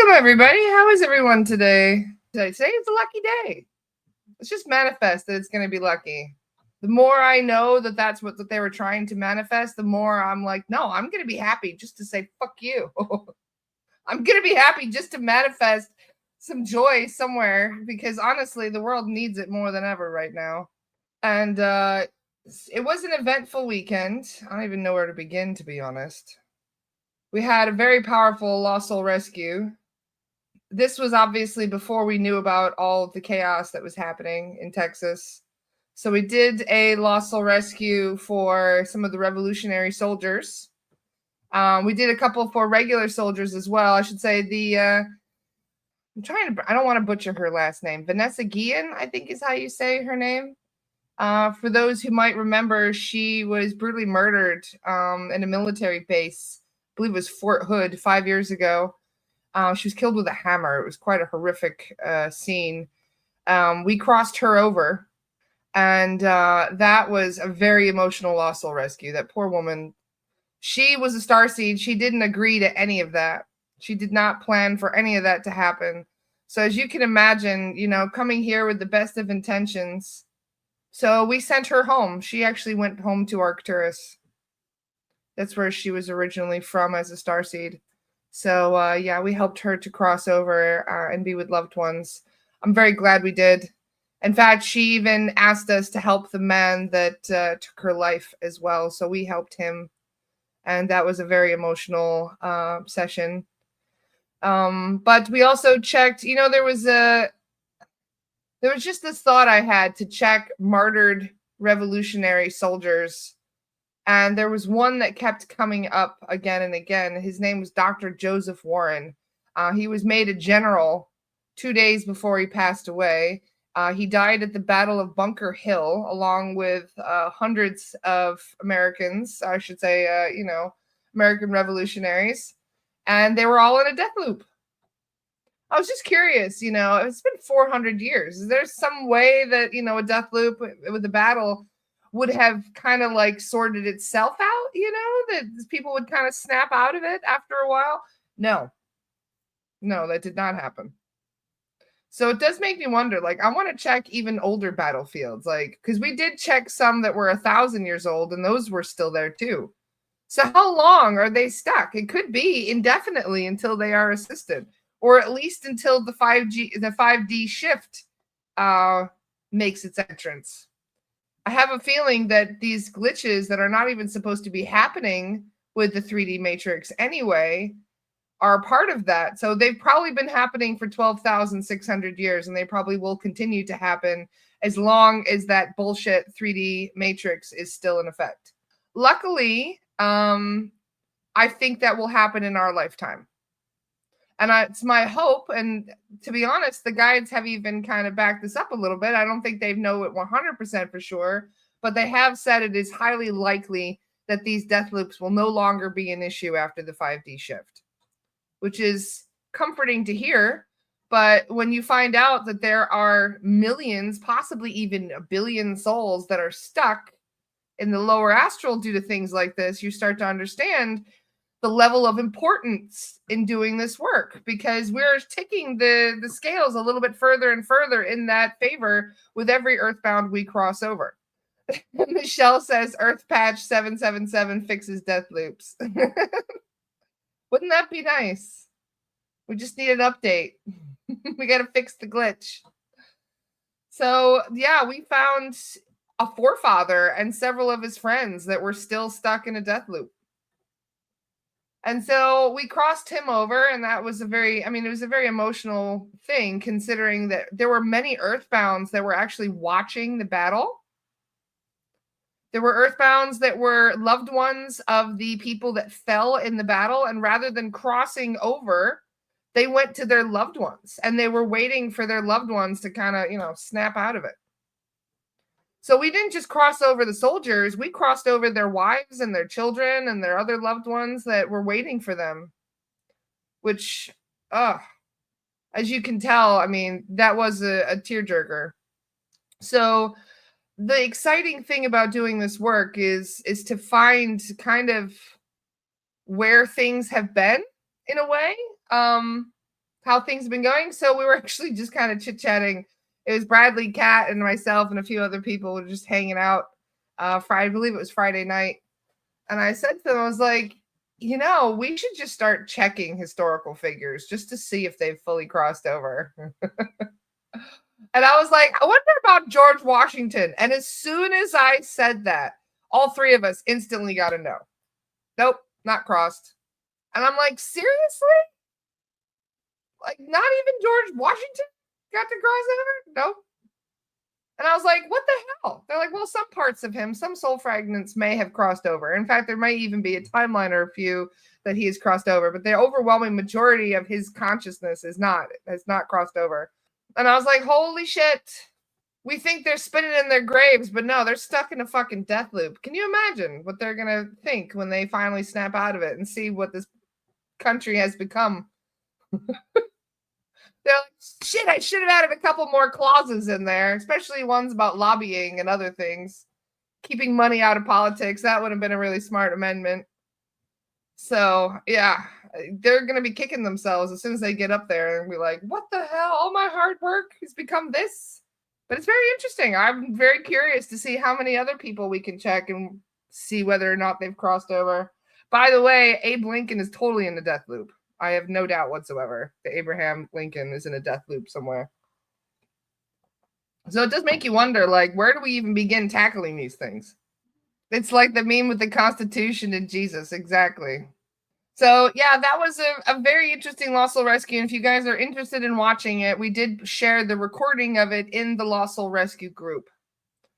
Welcome, everybody. How is everyone today? Today it's a lucky day. Let's just manifest that it's going to be lucky. The more I know that that's what they were trying to manifest, the more I'm like, no, I'm going to be happy just to say, fuck you. I'm going to be happy just to manifest some joy somewhere because honestly, the world needs it more than ever right now. And it was an eventful weekend. I don't even know where to begin, to be honest. We had a very powerful lost soul rescue. This was obviously before we knew about all the chaos that was happening in Texas. So we did a lost soul rescue for some of the revolutionary soldiers. We did a couple for regular soldiers as well. I should say I don't want to butcher her last name. Vanessa Guillen, I think is how you say her name. For those who might remember, she was brutally murdered in a military base. I believe it was Fort Hood 5 years ago. She was killed with a hammer. It was quite a horrific scene. We crossed her over, and that was a very emotional lost soul rescue. That poor woman, she was a starseed. She didn't agree to any of that. She did not plan for any of that to happen. So as you can imagine, coming here with the best of intentions. So we sent her home. She actually went home to Arcturus. That's where she was originally from as a starseed. So, yeah, we helped her to cross over and be with loved ones. I'm very glad we did. In fact, she even asked us to help the man that took her life as well. So we helped him. And that was a very emotional session. But we also checked, there was just this thought I had to check martyred revolutionary soldiers. And there was one that kept coming up again and again. His name was Dr. Joseph Warren. He was made a general 2 days before he passed away. He died at the Battle of Bunker Hill, along with hundreds of Americans, I should say, American revolutionaries. And they were all in a death loop. I was just curious, it's been 400 years. Is there some way that, a death loop with the battle would have kind of like sorted itself out, that people would kind of snap out of it after a while? No, that did not happen. So it does make me wonder, like, I want to check even older battlefields, like, because we did check some that were 1,000 years old and those were still there too. So how long are they stuck? It could be indefinitely until they are assisted, or at least until the 5D shift makes its entrance. I have a feeling that these glitches that are not even supposed to be happening with the 3D matrix anyway are part of that. So they've probably been happening for 12,600 years, and they probably will continue to happen as long as that bullshit 3D matrix is still in effect. Luckily, I think that will happen in our lifetime. And it's my hope, and to be honest, the guides have even kind of backed this up a little bit. I don't think they know it 100% for sure, but they have said it is highly likely that these death loops will no longer be an issue after the 5D shift, which is comforting to hear. But when you find out that there are millions, possibly even a billion souls that are stuck in the lower astral due to things like this, you start to understand the level of importance in doing this work, because we're ticking the scales a little bit further and further in that favor with every Earthbound we cross over. Michelle says Earth Patch 777 fixes death loops. Wouldn't that be nice? We just need an update. We got to fix the glitch. So, yeah, we found a forefather and several of his friends that were still stuck in a death loop. And so we crossed him over, and that was it was a very emotional thing, considering that there were many Earthbounds that were actually watching the battle. There were Earthbounds that were loved ones of the people that fell in the battle, and rather than crossing over, they went to their loved ones, and they were waiting for their loved ones to kind of, snap out of it. So we didn't just cross over the soldiers, we crossed over their wives and their children and their other loved ones that were waiting for them, which, as you can tell, that was a tearjerker. So the exciting thing about doing this work is to find kind of where things have been in a way. how things have been going. So we were actually just kind of chit-chatting. It was Bradley, Kat, and myself and a few other people were just hanging out. I believe it was Friday night. And I said to them, I was like, we should just start checking historical figures just to see if they've fully crossed over. And I was like, I wonder about George Washington. And as soon as I said that, all three of us instantly got a no. Nope, not crossed. And I'm like, seriously? Like, not even George Washington got to cross over? Nope. And I was like, what the hell? They're like, well, some parts of him, some soul fragments may have crossed over. In fact, there might even be a timeline or a few that he has crossed over, but the overwhelming majority of his consciousness has not crossed over. And I was like, holy shit. We think they're spinning in their graves, but no, they're stuck in a fucking death loop. Can you imagine what they're going to think when they finally snap out of it and see what this country has become? They're like, shit, I should have added a couple more clauses in there, especially ones about lobbying and other things. Keeping money out of politics. That would have been a really smart amendment. So, yeah, they're going to be kicking themselves as soon as they get up there and be like, what the hell? All my hard work has become this? But it's very interesting. I'm very curious to see how many other people we can check and see whether or not they've crossed over. By the way, Abe Lincoln is totally in the death loop. I have no doubt whatsoever that Abraham Lincoln is in a death loop somewhere. So it does make you wonder, like, where do we even begin tackling these things? It's like the meme with the Constitution and Jesus. Exactly. So, yeah, that was a very interesting Lost Soul Rescue. And if you guys are interested in watching it, we did share the recording of it in the Lost Soul Rescue group.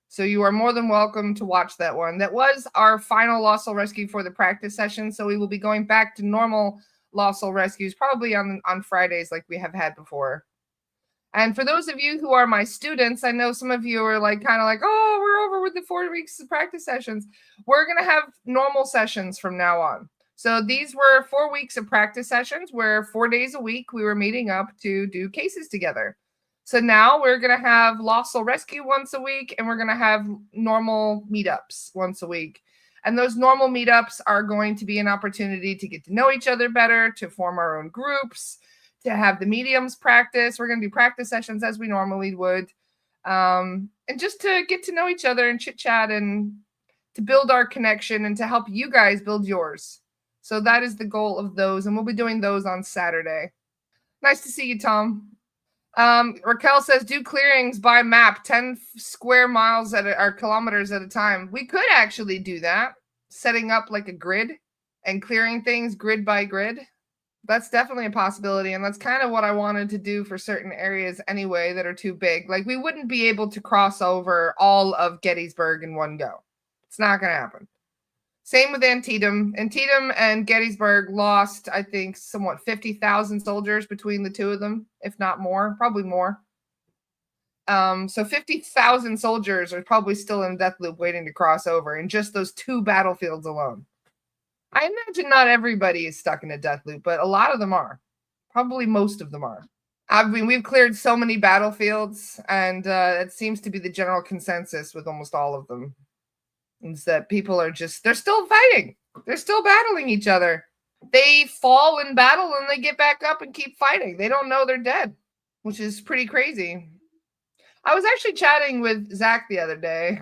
So you are more than welcome to watch that one. That was our final Lost Soul Rescue for the practice session. So we will be going back to normal Lost Soul Rescues probably on Fridays like we have had before. And for those of you who are my students, I know some of you are like kind of like, oh, we're over with the 4 weeks of practice sessions. We're going to have normal sessions from now on. So these were 4 weeks of practice sessions where 4 days a week we were meeting up to do cases together. So now we're going to have Lost Soul Rescue once a week, and we're going to have normal meetups once a week. And those normal meetups are going to be an opportunity to get to know each other better, to form our own groups, to have the mediums practice. We're going to do practice sessions as we normally would. And just to get to know each other and chit chat and to build our connection and to help you guys build yours. So that is the goal of those. And we'll be doing those on Saturday. Nice to see you, Tom. Raquel says, do clearings by map, 10 square miles or kilometers at a time. We could actually do that, setting up like a grid and clearing things grid by grid. That's definitely a possibility. And that's kind of what I wanted to do for certain areas anyway that are too big. Like we wouldn't be able to cross over all of Gettysburg in one go. It's not going to happen. Same with Antietam. Antietam and Gettysburg lost, I think, somewhat 50,000 soldiers between the two of them, if not more, probably more. So 50,000 soldiers are probably still in a death loop waiting to cross over in just those two battlefields alone. I imagine not everybody is stuck in a death loop, but a lot of them are. Probably most of them are. I mean, we've cleared so many battlefields, and it seems to be the general consensus with almost all of them. Is that people are they're still fighting. They're still battling each other. They fall in battle and they get back up and keep fighting. They don't know they're dead, which is pretty crazy. I was actually chatting with Zach the other day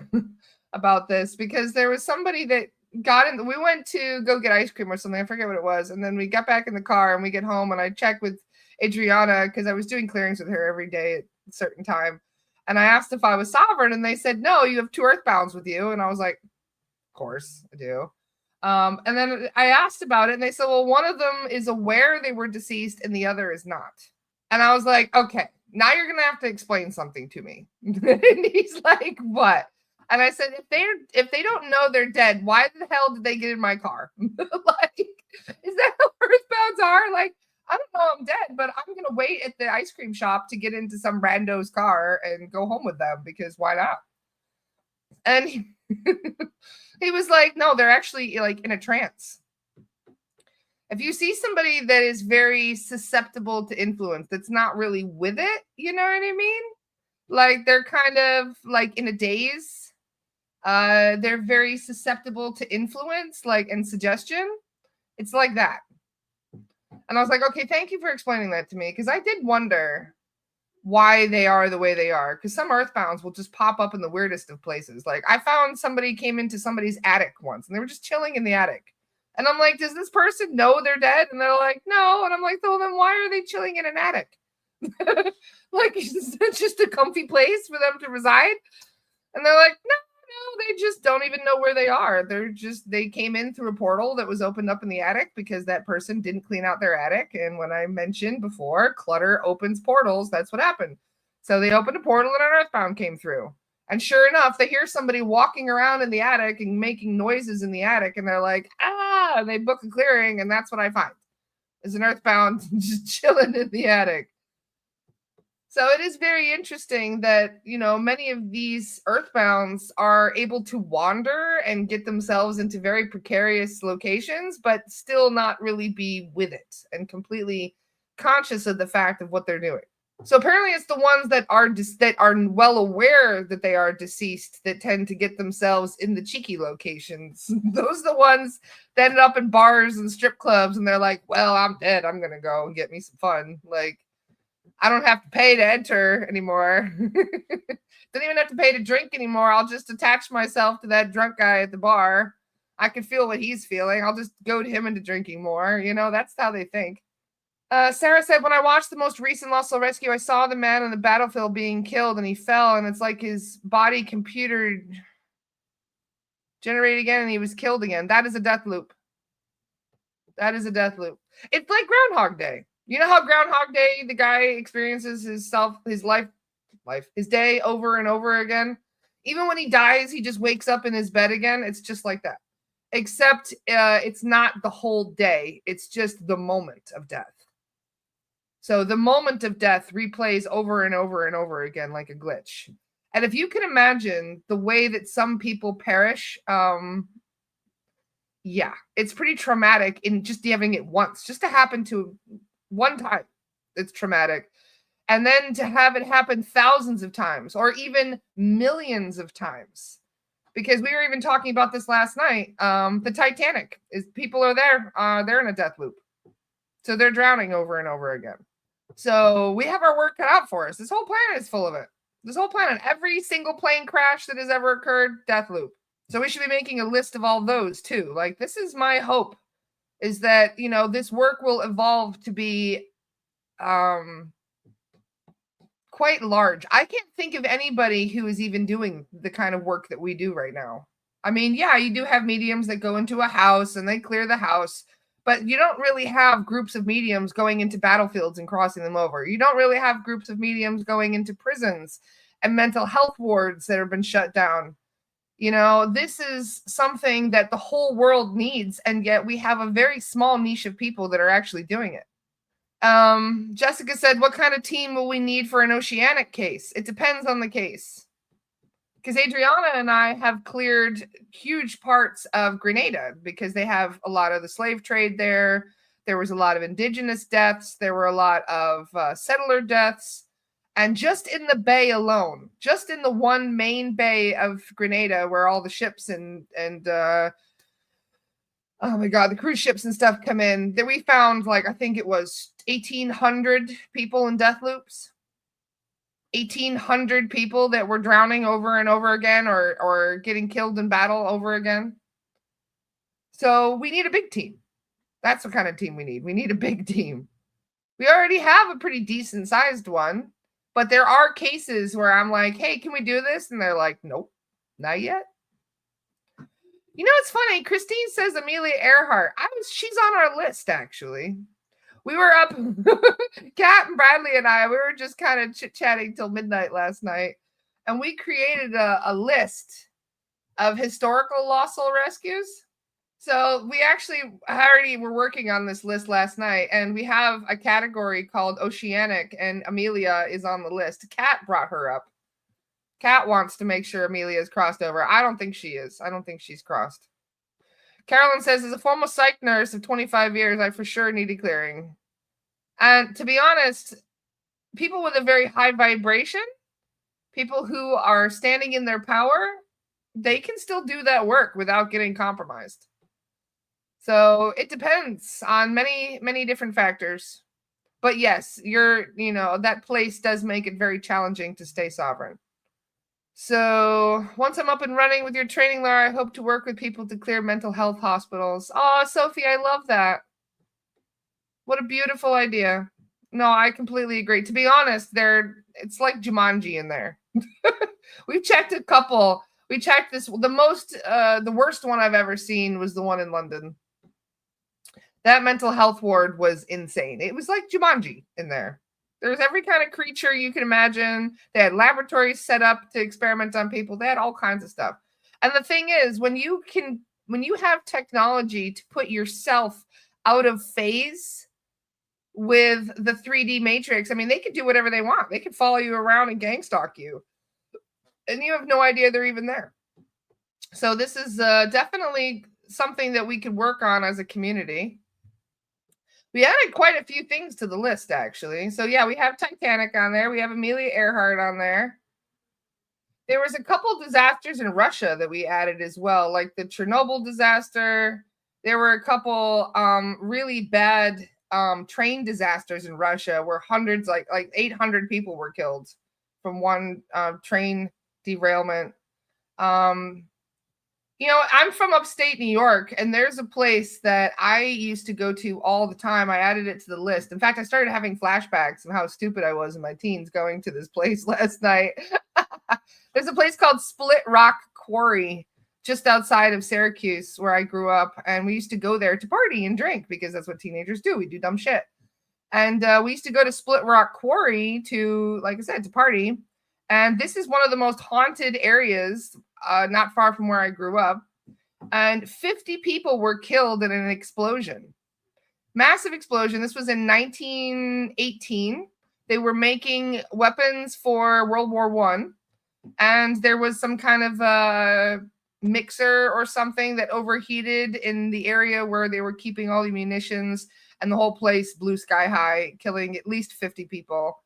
about this because there was somebody that got in. We went to go get ice cream or something. I forget what it was. And then we got back in the car and we get home and I checked with Adriana because I was doing clearings with her every day at a certain time. And I asked if I was sovereign, and they said, no, you have 2 Earthbounds with you. And I was like, of course I do. And then I asked about it, and they said, well, one of them is aware they were deceased, and the other is not. And I was like, okay, now you're going to have to explain something to me. And he's like, what? And I said, if they don't know they're dead, why the hell did they get in my car? Like, is that how Earthbounds are? Like, I don't know I'm dead, but I'm going to wait at the ice cream shop to get into some rando's car and go home with them because why not? And he was like, no, they're actually like in a trance. If you see somebody that is very susceptible to influence, that's not really with it, you know what I mean? Like they're kind of like in a daze. They're very susceptible to influence, like and suggestion. It's like that. And I was like, okay, thank you for explaining that to me, because I did wonder why they are the way they are, because some earthbounds will just pop up in the weirdest of places. Like, I found somebody came into somebody's attic once and they were just chilling in the attic, and I'm like, does this person know they're dead? And they're like, no. And I'm like, well, then why are they chilling in an attic? Like, it's just a comfy place for them to reside. And they're like, no, they just don't even know where they are. They came in through a portal that was opened up in the attic because that person didn't clean out their attic. And when I mentioned before, clutter opens portals, that's what happened. So they opened a portal and an earthbound came through. And sure enough, they hear somebody walking around in the attic and making noises in the attic. And they're like, and they book a clearing. And that's what I find is an earthbound just chilling in the attic. So it is very interesting that, many of these earthbounds are able to wander and get themselves into very precarious locations, but still not really be with it and completely conscious of the fact of what they're doing. So apparently it's the ones that are well aware that they are deceased that tend to get themselves in the cheeky locations. Those are the ones that end up in bars and strip clubs, and they're like, well, I'm dead. I'm going to go and get me some fun. Like, I don't have to pay to enter anymore. Don't even have to pay to drink anymore. I'll just attach myself to that drunk guy at the bar. I can feel what he's feeling. I'll just goad him into drinking more. That's how they think. Sarah said, when I watched the most recent Lost Soul Rescue, I saw the man on the battlefield being killed and he fell, and it's like his body computer generated again and he was killed again. That is a death loop. That is a death loop. It's like Groundhog Day. You know how Groundhog Day, the guy experiences his day over and over again? Even when he dies, he just wakes up in his bed again. It's just like that. Except it's not the whole day. It's just the moment of death. So the moment of death replays over and over and over again like a glitch. And if you can imagine the way that some people perish, yeah, it's pretty traumatic in just having it once, just to happen to one time. It's traumatic. And then to have it happen thousands of times or even millions of times. Because we were even talking about this last night. The Titanic people are there. They're in a death loop. So they're drowning over and over again. So we have our work cut out for us. This whole planet is full of it. This whole planet, every single plane crash that has ever occurred, death loop. So we should be making a list of all those too. Like, this is my hope, is that, this work will evolve to be quite large. I can't think of anybody who is even doing the kind of work that we do right now. I mean, yeah, you do have mediums that go into a house and they clear the house, but you don't really have groups of mediums going into battlefields and crossing them over. You don't really have groups of mediums going into prisons and mental health wards that have been shut down. This is something that the whole world needs, and yet we have a very small niche of people that are actually doing it. Jessica said, what kind of team will we need for an oceanic case? It depends on the case. Because Adriana and I have cleared huge parts of Grenada because they have a lot of the slave trade there. There was a lot of indigenous deaths. There were a lot of settler deaths. And just in the bay alone, just in the one main bay of Grenada where all the ships and oh my God, the cruise ships and stuff come in, that we found, like, I think it was 1,800 people in death loops. 1,800 people that were drowning over and over again or getting killed in battle over again. So we need a big team. That's what kind of team we need. We need a big team. We already have a pretty decent sized one, but there are cases where I'm like, hey, can we do this? And they're like, nope, not yet. It's funny. Christine says Amelia Earhart. She's on our list, actually. We were up, Kat and Bradley and I, we were just kind of chit-chatting till midnight last night. And we created a list of historical lost soul rescues. So we actually already were working on this list last night. And we have a category called oceanic, and Amelia is on the list. Kat brought her up. Kat wants to make sure Amelia is crossed over. I don't think she is. I don't think she's crossed. Carolyn says, as a former psych nurse of 25 years, I for sure needed clearing. And to be honest, people with a very high vibration, people who are standing in their power, they can still do that work without getting compromised. So it depends on many, many different factors. But yes, that place does make it very challenging to stay sovereign. So once I'm up and running with your training, Lara, I hope to work with people to clear mental health hospitals. Oh, Sophie, I love that. What a beautiful idea. No, I completely agree. To be honest, it's like Jumanji in there. We've checked a couple. We checked this. The worst one I've ever seen was the one in London. That mental health ward was insane. It was like Jumanji in there. There was every kind of creature you can imagine. They had laboratories set up to experiment on people. They had all kinds of stuff. And the thing is, when you have technology to put yourself out of phase with the 3D matrix, I mean, they could do whatever they want. They could follow you around and gang stalk you. And you have no idea they're even there. So this is definitely something that we could work on as a community. We added quite a few things to the list, actually. So yeah, we have Titanic on there. We have Amelia Earhart on there. There was a couple disasters in Russia that we added as well, like the Chernobyl disaster. There were a couple really bad train disasters in Russia where hundreds, like 800 people were killed from one train derailment. I'm from upstate New York, and there's a place that I used to go to all the time. I added it to the list. In fact, I started having flashbacks of how stupid I was in my teens going to this place last night. There's a place called Split Rock Quarry just outside of Syracuse where I grew up, and we used to go there to party and drink because that's what teenagers do. We do dumb shit. And we used to go to Split Rock Quarry to, like I said, to party. And this is one of the most haunted areas, not far from where I grew up. And 50 people were killed in an explosion. Massive explosion. This was in 1918. They were making weapons for World War I. And there was some kind of mixer or something that overheated in the area where they were keeping all the munitions. And the whole place blew sky high, killing at least 50 people.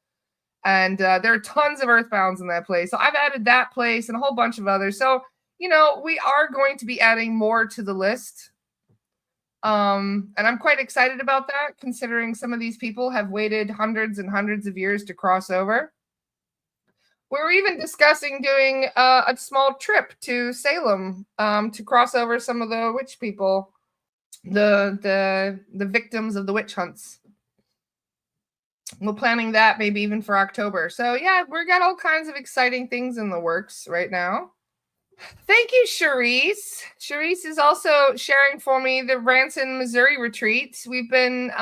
And there are tons of Earthbounds in that place. So I've added that place and a whole bunch of others. So, we are going to be adding more to the list. And I'm quite excited about that, considering some of these people have waited hundreds and hundreds of years to cross over. We were even discussing doing a small trip to Salem to cross over some of the witch people, the victims of the witch hunts. We're planning that maybe even for October. So yeah, we've got all kinds of exciting things in the works right now. Thank you, Charisse. Charisse is also sharing for me the Branson, Missouri retreat. We've been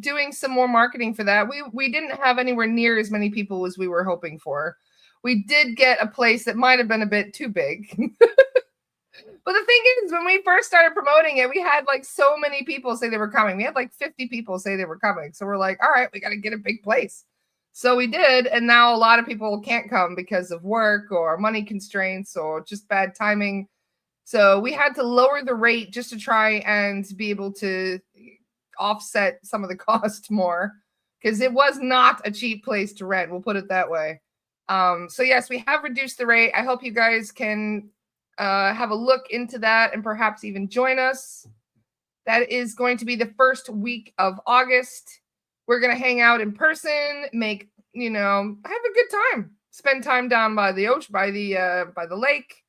doing some more marketing for that. We didn't have anywhere near as many people as we were hoping for. We did get a place that might have been a bit too big. But the thing is, when we first started promoting it, we had like so many people say they were coming. We had like 50 people say they were coming. So we're like, all right, we got to get a big place. So we did. And now a lot of people can't come because of work or money constraints or just bad timing. So we had to lower the rate just to try and be able to offset some of the cost more, because it was not a cheap place to rent. We'll put it that way. So yes, we have reduced the rate. I hope you guys can have a look into that and perhaps even join us. That is going to be the first week of August. We're going to hang out in person, have a good time, spend time down by the ocean, by the lake.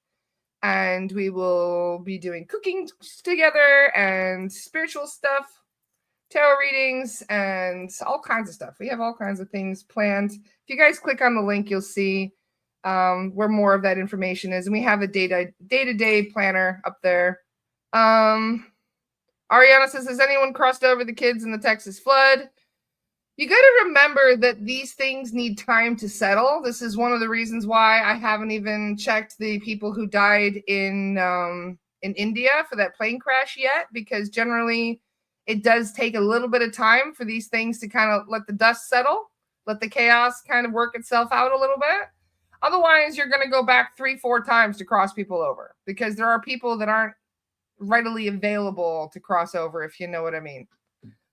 And we will be doing cooking together and spiritual stuff, tarot readings, and all kinds of stuff. We have all kinds of things planned. If you guys click on the link, you'll see where more of that information is. And we have a day-to-day planner up there. Ariana says, has anyone crossed over the kids in the Texas flood? You got to remember that these things need time to settle. This is one of the reasons why I haven't even checked the people who died in India for that plane crash yet, because generally it does take a little bit of time for these things to kind of let the dust settle, let the chaos kind of work itself out a little bit. Otherwise, you're going to go back 3-4 times to cross people over, because there are people that aren't readily available to cross over, if you know what I mean.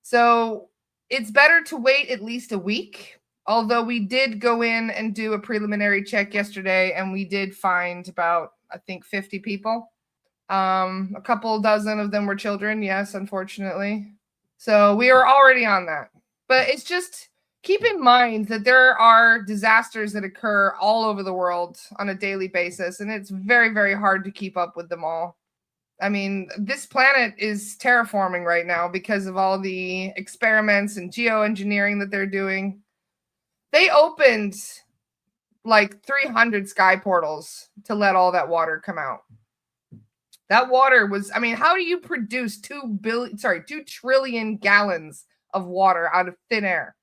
So it's better to wait at least a week, although we did go in and do a preliminary check yesterday, and we did find about, I think, 50 people. A couple dozen of them were children, yes, unfortunately. So we are already on that. But it's just keep in mind that there are disasters that occur all over the world on a daily basis, and it's very, very hard to keep up with them all. I mean, this planet is terraforming right now because of all the experiments and geoengineering that they're doing. They opened like 300 sky portals to let all that water come out. That water was, I mean, how do you produce 2 trillion gallons of water out of thin air?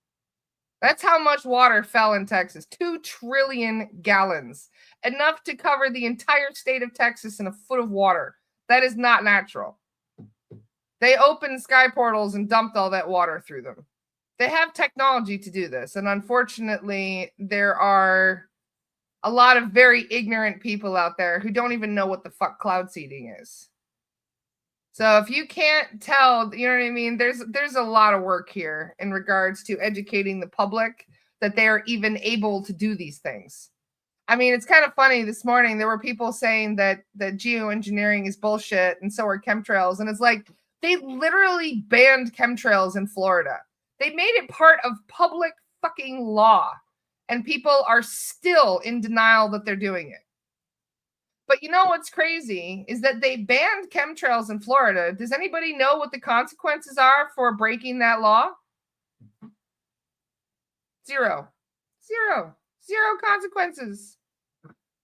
That's how much water fell in Texas. 2 trillion gallons. Enough to cover the entire state of Texas in a foot of water. That is not natural. They opened sky portals and dumped all that water through them. They have technology to do this. And unfortunately, there are a lot of very ignorant people out there who don't even know what the fuck cloud seeding is. So if you can't tell, you know what I mean? There's a lot of work here in regards to educating the public that they are even able to do these things. I mean, it's kind of funny. This morning, there were people saying that geoengineering is bullshit and so are chemtrails. And it's like, they literally banned chemtrails in Florida. They made it part of public fucking law. And people are still in denial that they're doing it. But you know what's crazy is that they banned chemtrails in Florida. Does anybody know what the consequences are for breaking that law? Zero consequences.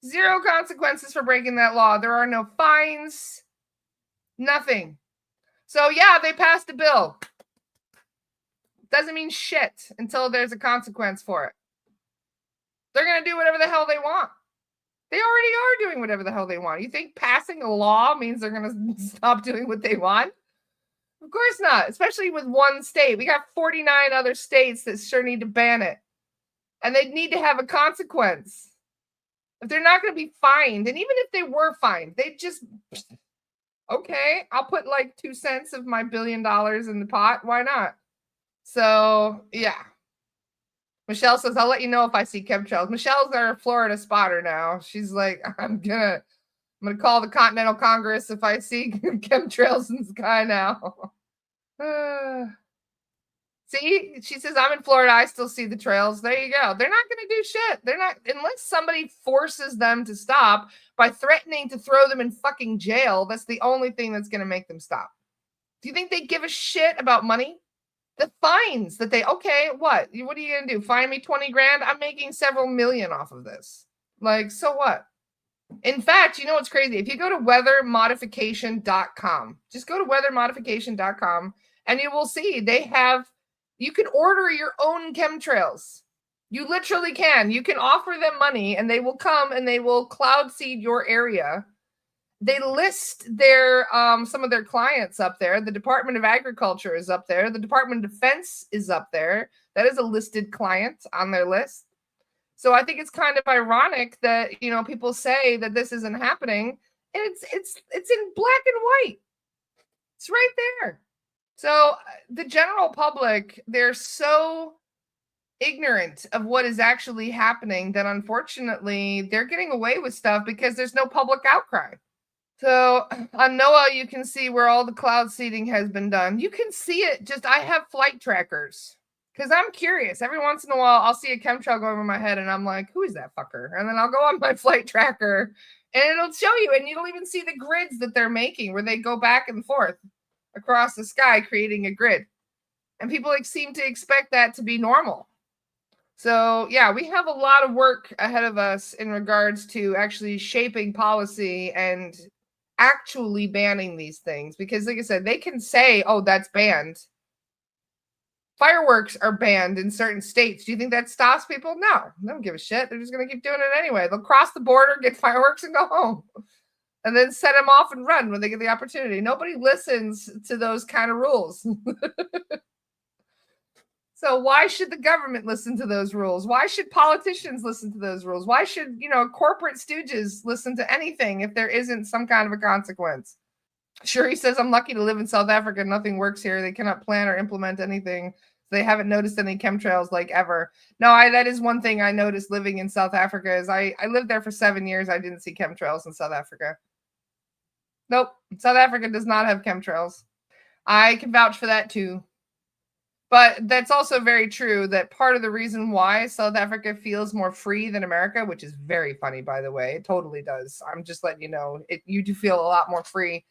Zero consequences for breaking that law. There are no fines, nothing. So yeah, they passed a bill. Doesn't mean shit until there's a consequence for it. They're going to do whatever the hell they want. They already are doing whatever the hell they want. You think passing a law means they're going to stop doing what they want? Of course not, especially with one state. We got 49 other states that sure need to ban it. And they need to have a consequence. If they're not going to be fined, and even if they were fined, they just, okay, I'll put like 2 cents of my $1 billion in the pot. Why not? So, yeah. Michelle says, I'll let you know if I see chemtrails. Michelle's our Florida spotter now. She's like, I'm gonna call the Continental Congress if I see chemtrails in the sky now. See, she says, I'm in Florida. I still see the trails. There you go. They're not going to do shit. They're not, unless somebody forces them to stop by threatening to throw them in fucking jail. That's the only thing that's going to make them stop. Do you think they give a shit about money? The fines that okay, what? What are you going to do? Fine me 20 grand? I'm making several million off of this. Like, so what? In fact, you know what's crazy? If you go to weathermodification.com, just go to weathermodification.com and you will see you can order your own chemtrails. You literally can. You can offer them money and they will come and they will cloud seed your area. They list their some of their clients up there. The Department of Agriculture is up there. The Department of Defense is up there. That is a listed client on their list. So I think it's kind of ironic that, you know, people say that this isn't happening. And it's in black and white. It's right there. So the general public, they're so ignorant of what is actually happening that unfortunately they're getting away with stuff because there's no public outcry. So on NOAA, you can see where all the cloud seeding has been done. You can see it. I have flight trackers because I'm curious. Every once in a while, I'll see a chemtrail go over my head and I'm like, who is that fucker? And then I'll go on my flight tracker and it'll show you. And you'll even see the grids that they're making where they go back and forth across the sky, creating a grid. And people seem to expect that to be normal. So, yeah, we have a lot of work ahead of us in regards to actually shaping policy and actually banning these things. Because, like I said, they can say, oh, that's banned. Fireworks are banned in certain states. Do you think that stops people? No, they don't give a shit. They're just going to keep doing it anyway. They'll cross the border, get fireworks, and go home. And then set them off and run when they get the opportunity. Nobody listens to those kind of rules. So why should the government listen to those rules? Why should politicians listen to those rules? Why should, corporate stooges listen to anything if there isn't some kind of a consequence? Sure, he says, I'm lucky to live in South Africa. Nothing works here. They cannot plan or implement anything. They haven't noticed any chemtrails like ever. No, that is one thing I noticed living in South Africa is I lived there for 7 years. I didn't see chemtrails in South Africa. Nope. South Africa does not have chemtrails. I can vouch for that too. But that's also very true that part of the reason why South Africa feels more free than America, which is very funny, by the way, it totally does. I'm just letting you know, you do feel a lot more free.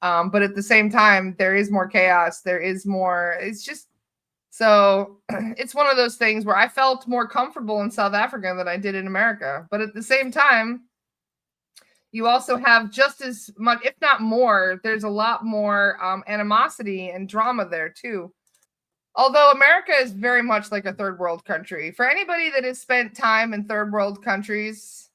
But at the same time, there is more chaos. There is more, it's just, so it's one of those things where I felt more comfortable in South Africa than I did in America. But at the same time, you also have just as much, if not more, there's a lot more animosity and drama there too. Although America is very much like a third world country. For anybody that has spent time in third world countries,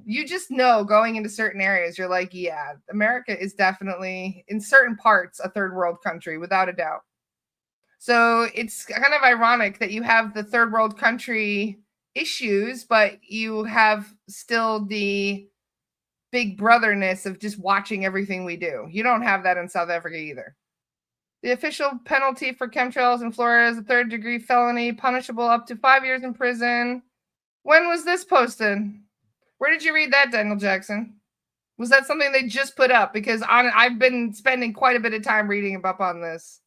you just know going into certain areas, you're like, yeah, America is definitely in certain parts a third world country, without a doubt. So it's kind of ironic that you have the third world country issues, but you have still the big brotherness of just watching everything we do. You don't have that in South Africa either. The official penalty for chemtrails in Florida is a third-degree felony, punishable up to 5 years in prison. When was this posted? Where did you read that, Daniel Jackson? Was that something they just put up? Because I've been spending quite a bit of time reading up on this.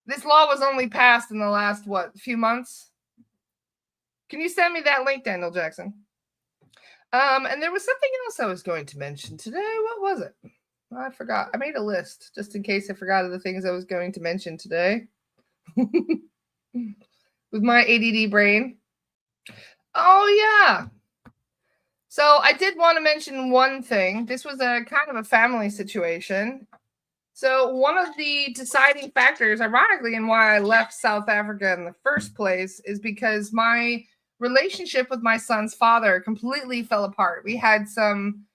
This law was only passed in the last, few months? Can you send me that link, Daniel Jackson? And there was something else I was going to mention today. What was it? I forgot. I made a list just in case I forgot of the things I was going to mention today. With my ADD brain. Oh, yeah. So I did want to mention one thing. This was a kind of a family situation. So one of the deciding factors, ironically, in why I left South Africa in the first place is because my relationship with my son's father completely fell apart. We had some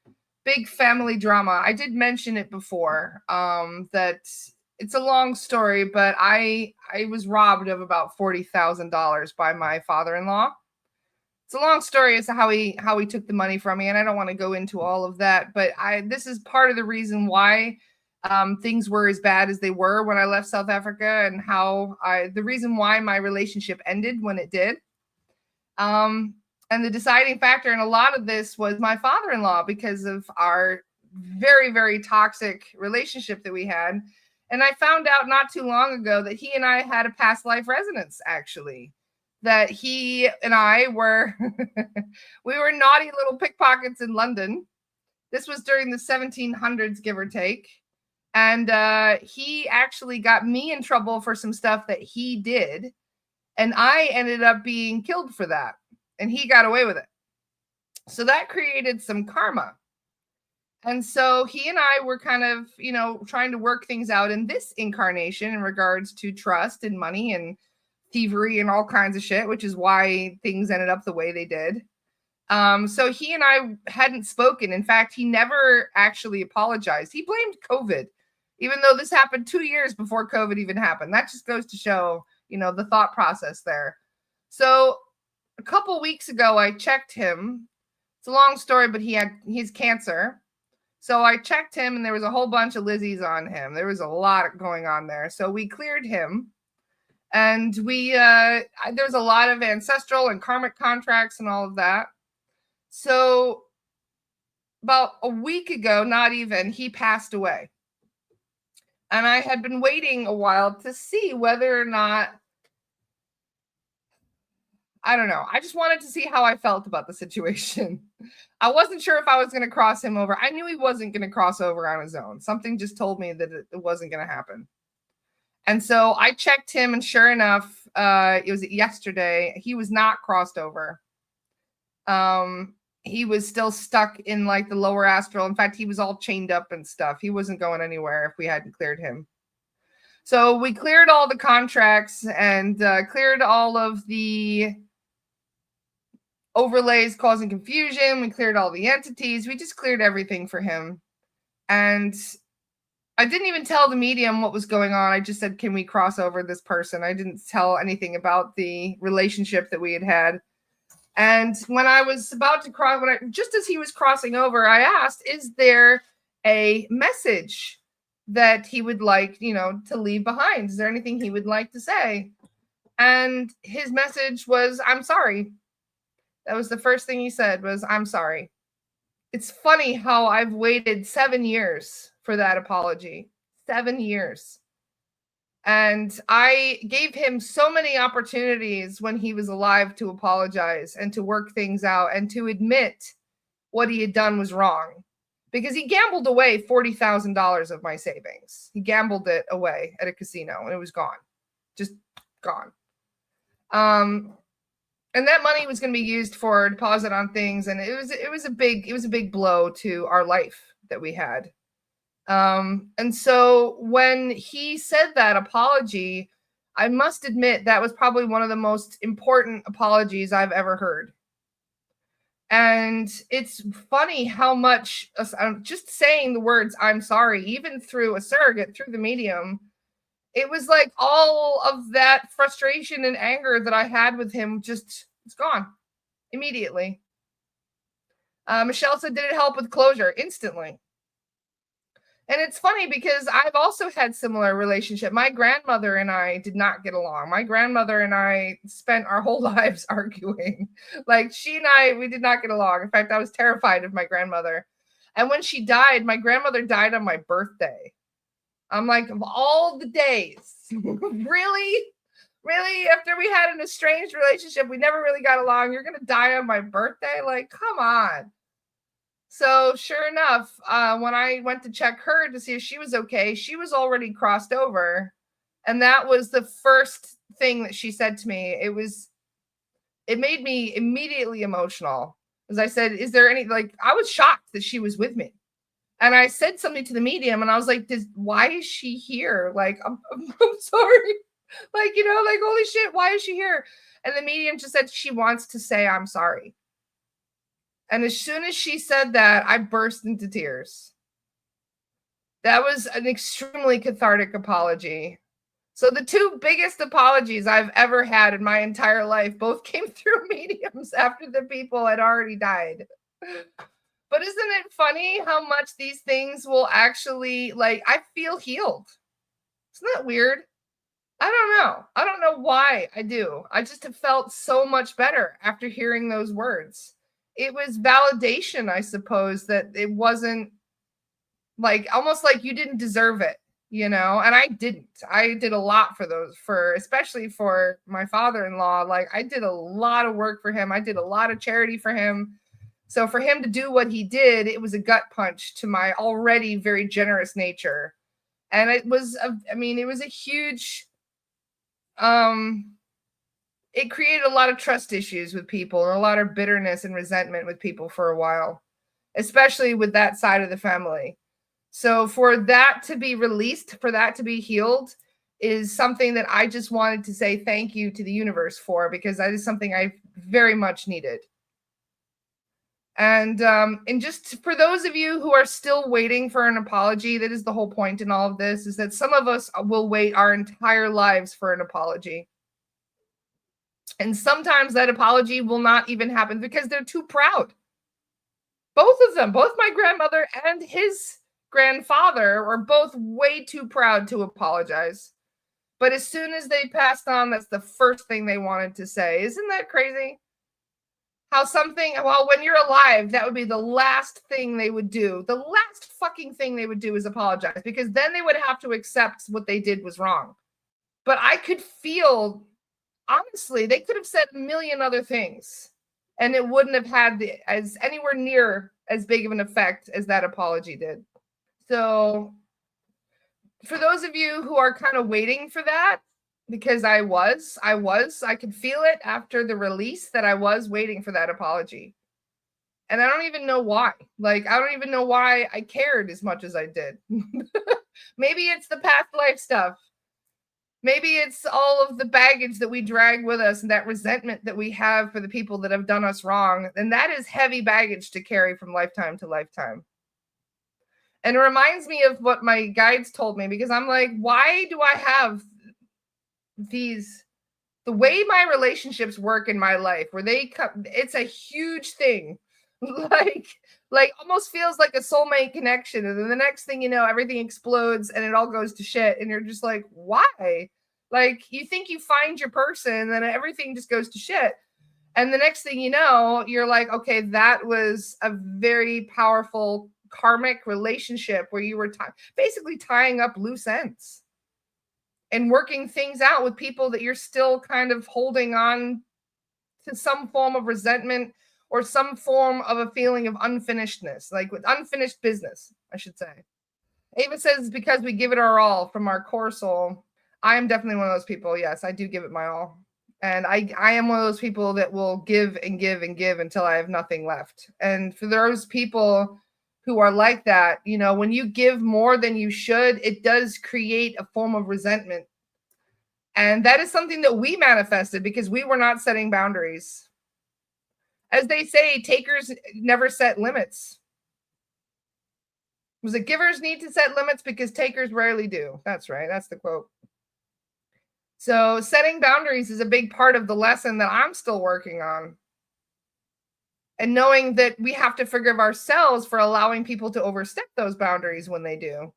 big family drama. I did mention it before, that it's a long story, but I was robbed of about $40,000 by my father-in-law. It's a long story as to how he took the money from me, and I don't want to go into all of that, but this is part of the reason why things were as bad as they were when I left South Africa, and the reason why my relationship ended when it did. And the deciding factor in a lot of this was my father-in-law, because of our very, very toxic relationship that we had. And I found out not too long ago that he and I had a past life resonance, actually. That he and I were, we were naughty little pickpockets in London. This was during the 1700s, give or take. And he actually got me in trouble for some stuff that he did. And I ended up being killed for that. And he got away with it. So that created some karma. And so he and I were kind of, trying to work things out in this incarnation in regards to trust and money and thievery and all kinds of shit, which is why things ended up the way they did. So he and I hadn't spoken. In fact, he never actually apologized. He blamed COVID, even though this happened 2 years before COVID even happened. That just goes to show, the thought process there. So a couple weeks ago, I checked him. It's a long story, but he's cancer. So I checked him, and there was a whole bunch of Lizzies on him. There was a lot going on there. So we cleared him. And there's a lot of ancestral and karmic contracts and all of that. So about a week ago, not even, he passed away. And I had been waiting a while to see whether or not, I don't know. I just wanted to see how I felt about the situation. I wasn't sure if I was going to cross him over. I knew he wasn't going to cross over on his own. Something just told me that it wasn't going to happen. And so I checked him, and sure enough, it was yesterday. He was not crossed over. He was still stuck in like the lower astral. In fact, he was all chained up and stuff. He wasn't going anywhere if we hadn't cleared him. So we cleared all the contracts and cleared all of the overlays causing confusion. We cleared all the entities. We just cleared everything for him. And I didn't even tell the medium what was going on. I just said, can we cross over this person? I didn't tell anything about the relationship that we had had. And when I was about to cross, just as he was crossing over, I asked, is there a message that he would like, to leave behind? Is there anything he would like to say? And his message was, I'm sorry. That was the first thing he said was, I'm sorry. It's funny how I've waited 7 years for that apology. 7 years. And I gave him so many opportunities when he was alive to apologize and to work things out and to admit what he had done was wrong. Because he gambled away $40,000 of my savings. He gambled it away at a casino and it was gone. Just gone. And that money was going to be used for a deposit on things, and it was a big blow to our life that we had. And so when he said that apology, I must admit that was probably one of the most important apologies I've ever heard. And it's funny how much just saying the words "I'm sorry," even through a surrogate, through the medium, it was like all of that frustration and anger that I had with him just, it's gone immediately. Michelle said, did it help with closure? Instantly. And it's funny because I've also had similar relationship. My grandmother and I did not get along. My grandmother and I spent our whole lives arguing. Like she and I, we did not get along. In fact, I was terrified of my grandmother. And when she died, my grandmother died on my birthday. I'm like, of all the days, really? Really? After we had an estranged relationship, we never really got along. You're going to die on my birthday? Like, come on. So sure enough, when I went to check her to see if she was okay, she was already crossed over. And that was the first thing that she said to me. It made me immediately emotional. As I said, is there any, like, I was shocked that she was with me. And I said something to the medium and I was like, why is she here? Like, I'm sorry. Like, you know, like, holy shit, why is she here? And the medium just said she wants to say, I'm sorry. And as soon as she said that, I burst into tears. That was an extremely cathartic apology. So the two biggest apologies I've ever had in my entire life both came through mediums after the people had already died. But isn't it funny how much these things will actually, like, I feel healed. Isn't that weird? I don't know. I don't know why I do. I just have felt so much better after hearing those words. It was validation, I suppose, that it wasn't like, almost like you didn't deserve it, you know? And I didn't. I did a lot for those, especially for my father-in-law. Like, I did a lot of work for him. I did a lot of charity for him. So for him to do what he did, it was a gut punch to my already very generous nature. And it was, it was a huge, it created a lot of trust issues with people and a lot of bitterness and resentment with people for a while, especially with that side of the family. So for that to be released, for that to be healed, is something that I just wanted to say thank you to the universe for, because that is something I very much needed. And just for those of you who are still waiting for an apology, that is the whole point in all of this, is that some of us will wait our entire lives for an apology. And sometimes that apology will not even happen because they're too proud. Both of them, both my grandmother and his grandfather, were both way too proud to apologize. But as soon as they passed on, that's the first thing they wanted to say. Isn't that crazy? How something, well, when you're alive, that would be the last thing they would do. The last fucking thing they would do is apologize, because then they would have to accept what they did was wrong. But I could feel, honestly, they could have said a million other things and it wouldn't have had as anywhere near as big of an effect as that apology did. So for those of you who are kind of waiting for that, because I could feel it after the release that I was waiting for that apology. And I don't even know why. Like, I don't even know why I cared as much as I did. Maybe it's the past life stuff. Maybe it's all of the baggage that we drag with us and that resentment that we have for the people that have done us wrong. And that is heavy baggage to carry from lifetime to lifetime. And it reminds me of what my guides told me, because I'm like, why do I have the way my relationships work in my life, where it's a huge thing, like almost feels like a soulmate connection, and then the next thing you know, everything explodes and it all goes to shit, and you're just like, why? Like, you think you find your person and then everything just goes to shit. And the next thing you know, you're like, okay, that was a very powerful karmic relationship where you were basically tying up loose ends and working things out with people that you're still kind of holding on to some form of resentment or some form of a feeling of unfinishedness, like with unfinished business, I should say. Ava says, because we give it our all from our core soul. I am definitely one of those people. Yes, I do give it my all. And I am one of those people that will give and give and give until I have nothing left. And for those people who are like that, you know, when you give more than you should, it does create a form of resentment. And that is something that we manifested because we were not setting boundaries. As they say, takers never set limits. Was it givers need to set limits because takers rarely do? That's right. That's the quote. So setting boundaries is a big part of the lesson that I'm still working on. And knowing that we have to forgive ourselves for allowing people to overstep those boundaries when they do.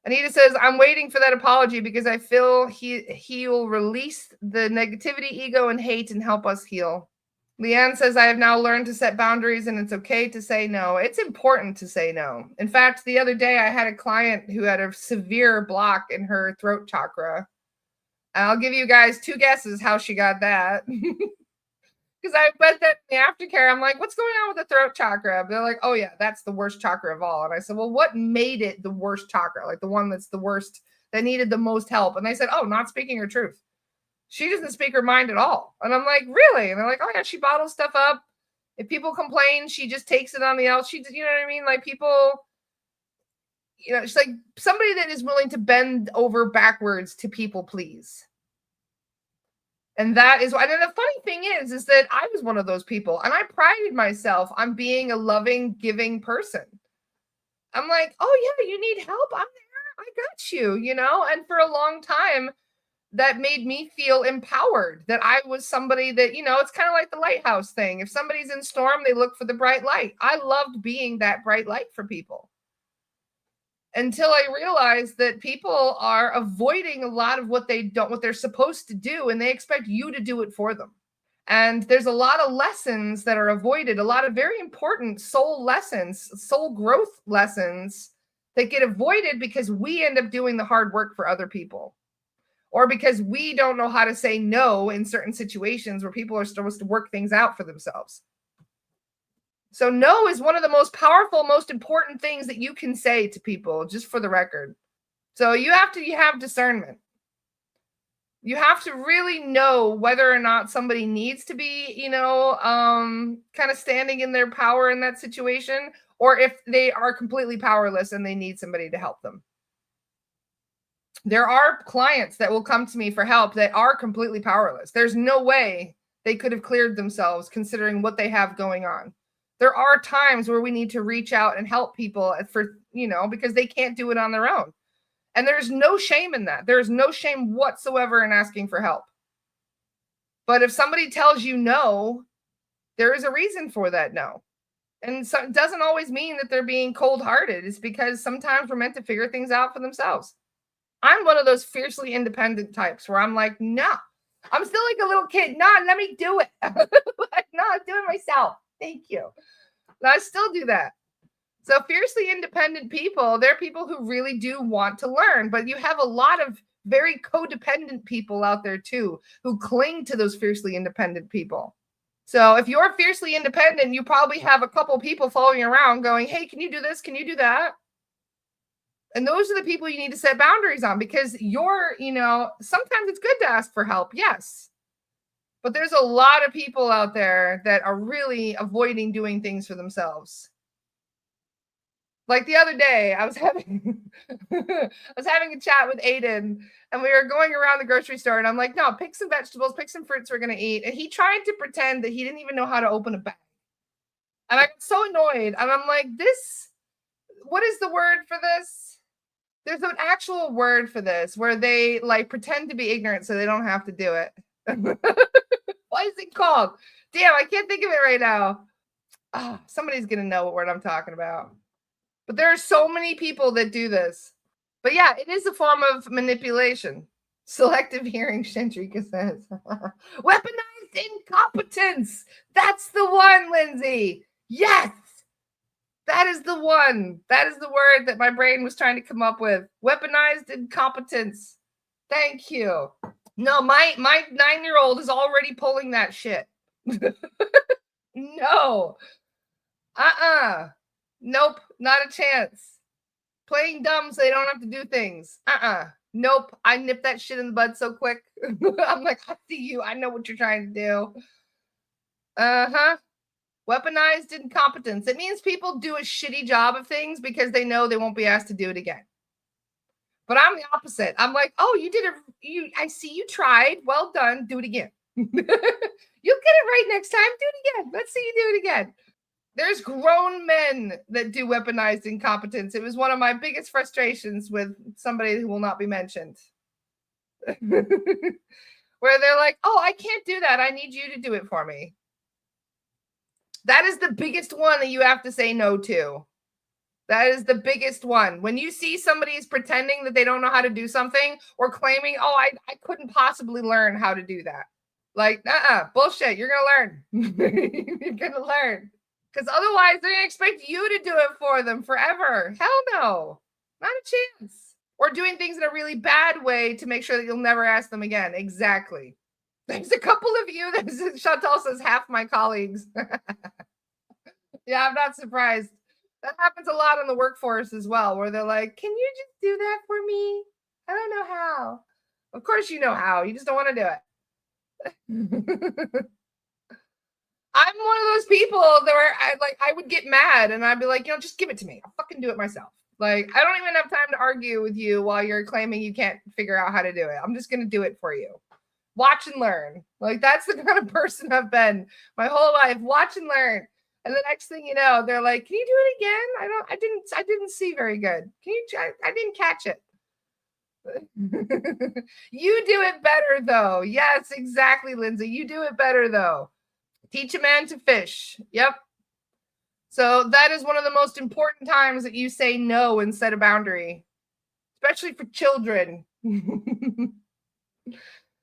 Anita says, I'm waiting for that apology because I feel he'll release the negativity, ego, and hate and help us heal. Leanne says, I have now learned to set boundaries and it's okay to say no. It's important to say no. In fact, the other day I had a client who had a severe block in her throat chakra. I'll give you guys 2 guesses how she got that. Because I bet that in the aftercare, I'm like, what's going on with the throat chakra? They're like, oh yeah, that's the worst chakra of all. And I said, well, what made it the worst chakra? Like the one that's the worst, that needed the most help. And they said, oh, not speaking her truth. She doesn't speak her mind at all. And I'm like, really? And they're like, oh yeah, she bottles stuff up. If people complain, she just takes it on the else. She, you know what I mean? Like people, you know, she's like somebody that is willing to bend over backwards to people please. And that is why. And the funny thing is that I was one of those people, and I prided myself on being a loving, giving person. I'm like, oh yeah, you need help? I'm there. I got you, you know? And for a long time, that made me feel empowered, that I was somebody that, you know, it's kind of like the lighthouse thing. If somebody's in storm, they look for the bright light. I loved being that bright light for people. Until I realized that people are avoiding a lot of what they're supposed to do, and they expect you to do it for them. And there's a lot of lessons that are avoided, a lot of very important soul lessons, soul growth lessons that get avoided because we end up doing the hard work for other people. Or because we don't know how to say no in certain situations where people are supposed to work things out for themselves. So no is one of the most powerful, most important things that you can say to people, just for the record. So you have discernment. You have to really know whether or not somebody needs to be, you know, kind of standing in their power in that situation, or if they are completely powerless and they need somebody to help them. There are clients that will come to me for help that are completely powerless. There's no way they could have cleared themselves considering what they have going on. There are times where we need to reach out and help people for, you know, because they can't do it on their own. And there's no shame in that. There's no shame whatsoever in asking for help. But if somebody tells you no, there is a reason for that no. And so it doesn't always mean that they're being cold-hearted. It's because sometimes we're meant to figure things out for themselves. I'm one of those fiercely independent types where I'm like, no, I'm still like a little kid. No, let me do it. Like, no, I'm doing it myself. Thank you. And I still do that. So fiercely independent people, they're people who really do want to learn, but you have a lot of very codependent people out there too, who cling to those fiercely independent people. So if you're fiercely independent, you probably have a couple people following around going, hey, can you do this? Can you do that? And those are the people you need to set boundaries on, because you're, you know, sometimes it's good to ask for help. Yes. But there's a lot of people out there that are really avoiding doing things for themselves. Like the other day, I was having a chat with Aiden, and we were going around the grocery store, and I'm like, no, pick some vegetables, pick some fruits we're going to eat. And he tried to pretend that he didn't even know how to open a bag. And I got so annoyed. And I'm like, what is the word for this? There's an actual word for this where they like pretend to be ignorant so they don't have to do it. What is it called? Damn, I can't think of it right now. Oh, somebody's going to know what word I'm talking about. But there are so many people that do this. But yeah, it is a form of manipulation. Selective hearing, Shantrika says. Weaponized incompetence. That's the one, Lindsay. Yes. That is the one. That is the word that my brain was trying to come up with. Weaponized incompetence. Thank you. No, my 9-year-old is already pulling that shit. No. Nope, not a chance. Playing dumb so they don't have to do things. Nope. I nip that shit in the bud so quick. I'm like, I see you. I know what you're trying to do. Weaponized incompetence. It means people do a shitty job of things because they know they won't be asked to do it again. But I'm the opposite. I'm like, oh, I see you tried. Well done. Do it again. You'll get it right next time. Do it again. Let's see you do it again. There's grown men that do weaponized incompetence. It was one of my biggest frustrations with somebody who will not be mentioned. Where they're like, oh, I can't do that. I need you to do it for me. That is the biggest one that you have to say no to. That is the biggest one. When you see somebody is pretending that they don't know how to do something or claiming, oh, I couldn't possibly learn how to do that. Like, bullshit. You're going to learn. You're going to learn. Because otherwise, they're going to expect you to do it for them forever. Hell no. Not a chance. Or doing things in a really bad way to make sure that you'll never ask them again. Exactly. There's a couple of you that Chantal says half my colleagues. Yeah, I'm not surprised. That happens a lot in the workforce as well, where they're like, can you just do that for me? I don't know how. Of course you know how. You just don't want to do it. I'm one of those people that I would get mad and I'd be like, just give it to me. I'll fucking do it myself. Like, I don't even have time to argue with you while you're claiming you can't figure out how to do it. I'm just going to do it for you. Watch and learn. Like, that's the kind of person I've been my whole life. Watch and learn. And the next thing you know, they're like, can you do it again? I didn't see very good. Can you try? I didn't catch it. You do it better though. Yes, exactly, Lindsay. You do it better though. Teach a man to fish. Yep. So that is one of the most important times that you say no and set a boundary, especially for children.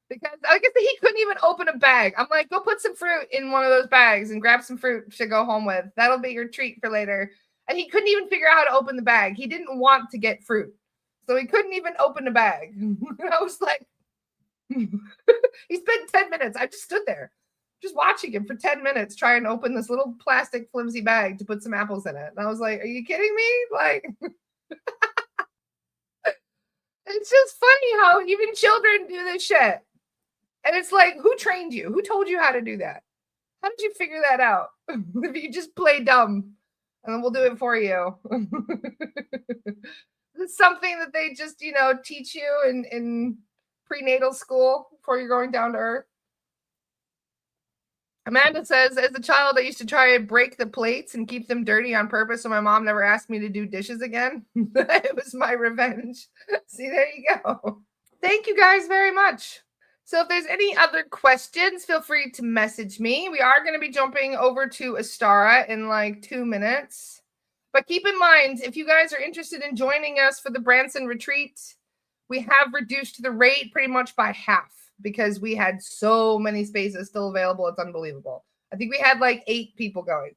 Because like I said, he couldn't even open a bag. I'm like, go put some fruit in one of those bags and grab some fruit to go home with. That'll be your treat for later. And he couldn't even figure out how to open the bag. He didn't want to get fruit. So he couldn't even open the bag. I was like, he spent 10 minutes. I just stood there, just watching him for 10 minutes, trying to open this little plastic flimsy bag to put some apples in it. And I was like, are you kidding me? Like, it's just funny how even children do this shit. And it's like, who trained you? Who told you how to do that? How did you figure that out? If you just play dumb, and then we'll do it for you. It's something that they just, teach you in prenatal school before you're going down to Earth. Amanda says, as a child, I used to try to break the plates and keep them dirty on purpose so my mom never asked me to do dishes again. It was my revenge. See, there you go. Thank you guys very much. So if there's any other questions, feel free to message me. We are going to be jumping over to Astara in like 2 minutes. But keep in mind, if you guys are interested in joining us for the Branson retreat, we have reduced the rate pretty much by half because we had so many spaces still available. It's unbelievable. I think we had like 8 people going.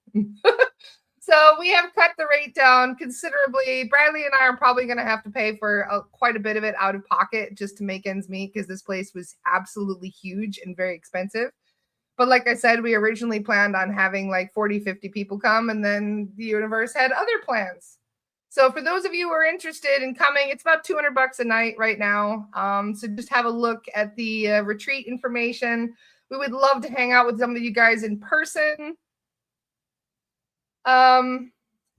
So we have cut the rate down considerably. Bradley and I are probably going to have to pay for quite a bit of it out of pocket just to make ends meet because this place was absolutely huge and very expensive. But like I said, we originally planned on having like 40, 50 people come, and then the universe had other plans. So for those of you who are interested in coming, it's about $200 a night right now. So just have a look at the retreat information. We would love to hang out with some of you guys in person.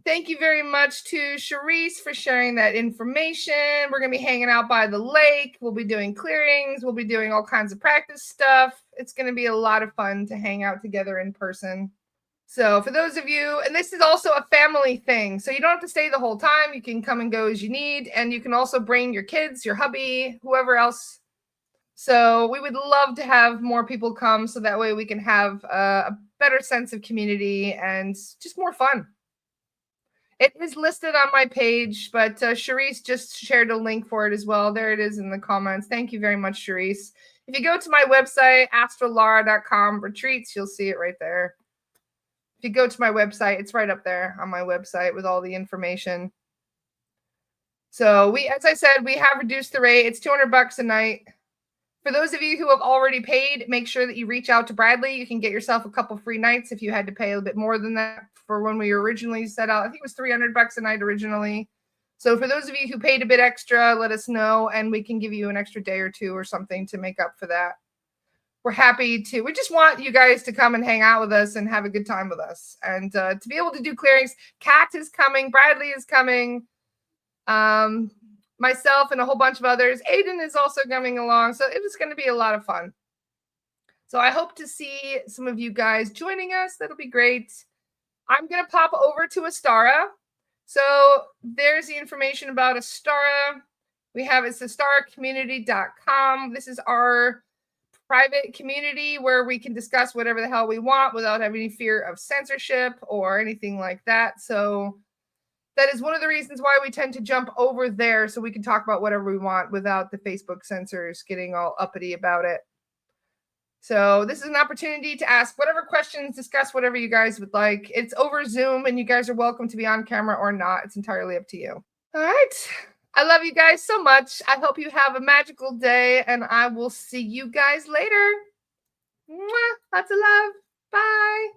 Thank you very much to Charisse for sharing that information. We're going to be hanging out by the lake. We'll be doing clearings. We'll be doing all kinds of practice stuff. It's going to be a lot of fun to hang out together in person. So for those of you, and this is also a family thing, so you don't have to stay the whole time. You can come and go as you need, and you can also bring your kids, your hubby, whoever else. So we would love to have more people come so that way we can have a better sense of community and just more fun. It is listed on my page, but Charisse just shared a link for it as well. There it is in the comments. Thank you very much, Charisse. If you go to my website, astrallara.com retreats, you'll see it right there. If you go to my website, it's right up there on my website with all the information. So as I said, we have reduced the rate. It's $200 a night. For those of you who have already paid, make sure that you reach out to Bradley. You can get yourself a couple free nights if you had to pay a little bit more than that for when we originally set out. I think it was $300 a night originally. So for those of you who paid a bit extra, let us know, and we can give you an extra day or two or something to make up for that. We're happy to. We just want you guys to come and hang out with us and have a good time with us, and to be able to do clearings. Kat is coming. Bradley is coming. Myself and a whole bunch of others. Aiden is also coming along. So it is going to be a lot of fun. So I hope to see some of you guys joining us. That'll be great. I'm going to pop over to Astara. So there's the information about Astara. We have it's astaracommunity.com. This is our private community where we can discuss whatever the hell we want without having any fear of censorship or anything like that. So that is one of the reasons why we tend to jump over there so we can talk about whatever we want without the Facebook censors getting all uppity about it. So this is an opportunity to ask whatever questions, discuss whatever you guys would like. It's over Zoom, and you guys are welcome to be on camera or not. It's entirely up to you. All right. I love you guys so much. I hope you have a magical day, and I will see you guys later. Mwah. Lots of love. Bye.